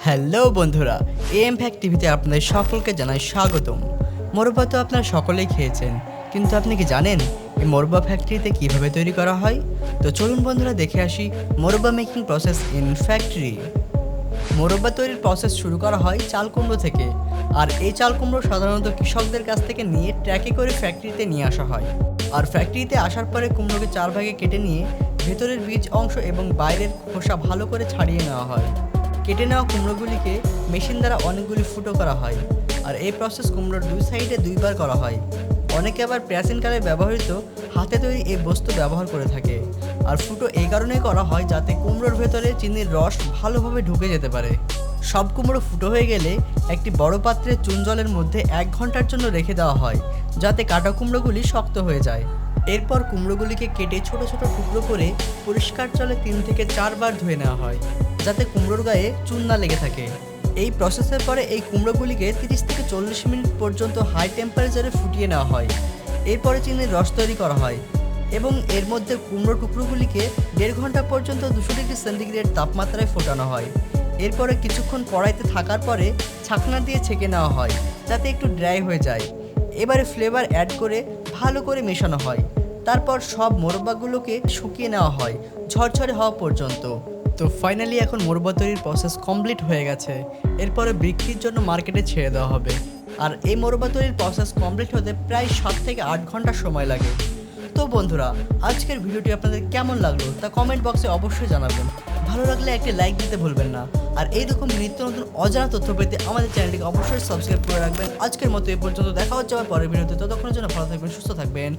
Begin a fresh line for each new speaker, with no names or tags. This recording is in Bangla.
হ্যালো বন্ধুরা, এমফ্যাক্ট টিভিতে আপনাদের সকলকে জানাই স্বাগতম। মোরব্বা তো আপনারা সকলেই খেয়েছেন, কিন্তু আপনি কি জানেন এই মোরব্বা ফ্যাক্টরিতে কিভাবে তৈরি করা হয়? তো চলুন বন্ধুরা দেখে আসি মোরব্বা মেকিং প্রসেস ইন ফ্যাক্টরি। মোরব্বা তৈরির প্রসেস শুরু করা হয় চাল কুমড়ো থেকে, আর এই চাল কুমড়ো সাধারণত কৃষকদের কাছ থেকে নিয়ে ট্র্যাকে করে ফ্যাক্টরিতে নিয়ে আসা হয়। আর ফ্যাক্টরিতে আসার পরে কুমড়োকে 4 ভাগে কেটে নিয়ে ভেতরের বীজ অংশ এবং বাইরের খোসা ভালো করে ছাড়িয়ে নেওয়া হয়। কেটে নেওয়া কুমড়োগুলিকে মেশিন দ্বারা অনেকগুলি ফুটো করা হয়, আর এই প্রসেস কুমড়োর 2 সাইডে 2বার করা হয়। অনেকে আবার প্রাচীনকালে ব্যবহৃত হাতে তৈরি এই বস্তু ব্যবহার করে থাকে। আর ফুটো এই কারণেই করা হয় যাতে কুমড়োর ভেতরে চিনির রস ভালোভাবে ঢুকে যেতে পারে। সব কুমড়ো ফুটো হয়ে গেলে একটি বড় পাত্রে চুন জলের মধ্যে 1 ঘন্টার জন্য রেখে দেওয়া হয়, যাতে কাটা কুমড়োগুলি শক্ত হয়ে যায়। এরপর কুমড়োগুলিকে কেটে ছোট ছোট টুকরো করে পরিষ্কার জলে 3 থেকে 4 বার ধুয়ে নেওয়া হয়, যাতে কুমড়োর গায়ে চুন না লেগে থাকে। এই প্রসেসের পরে এই কুমড়োগুলিকে 30 থেকে 40 মিনিট পর্যন্ত হাই টেম্পারেচারে ফুটিয়ে নেওয়া হয়। এরপরে চিনির রস তৈরি করা হয় এবং এর মধ্যে কুমড়ো টুকরোগুলিকে 1.5 ঘন্টা পর্যন্ত 200 ডিগ্রি সেন্টিগ্রেড তাপমাত্রায় ফোটানো হয়। এরপরে কিছুক্ষণ কড়াইতে থাকার পরে ছাকনা দিয়ে ছেঁকে নেওয়া হয়, যাতে একটু ড্রাই হয়ে যায়। এবারে ফ্লেভার অ্যাড করে ভালো করে মেশানো হয়। তারপর সব মোরব্বাগুলোকে শুকিয়ে নেওয়া হয় ঝরঝরে হওয়া পর্যন্ত। তো ফাইনালি এখন মোরব্বা তৈরির প্রসেস কমপ্লিট হয়ে গেছে। এরপরে বিক্রির জন্য মার্কেটে ছেড়ে দেওয়া হবে। আর এই মোরব্বা তৈরির প্রসেস কমপ্লিট হতে প্রায় 7 থেকে 8 ঘন্টা সময় লাগে। তো বন্ধুরা, আজকের ভিডিওটি আপনাদের কেমন লাগলো তা কমেন্ট বক্সে অবশ্যই জানাবেন। ভালো লাগলে একটি লাইক দিতে ভুলবেন না। আর এইরকম নিত্য নতুন অজানা তথ্য পেতে আমাদের চ্যানেলটিকে অবশ্যই সাবস্ক্রাইব করে রাখবেন। আজকের মতো এই পর্যন্ত, দেখা হচ্ছে আবার পরের ভিডিওতে। ততক্ষণের জন্য ভালো থাকবেন, সুস্থ থাকবেন।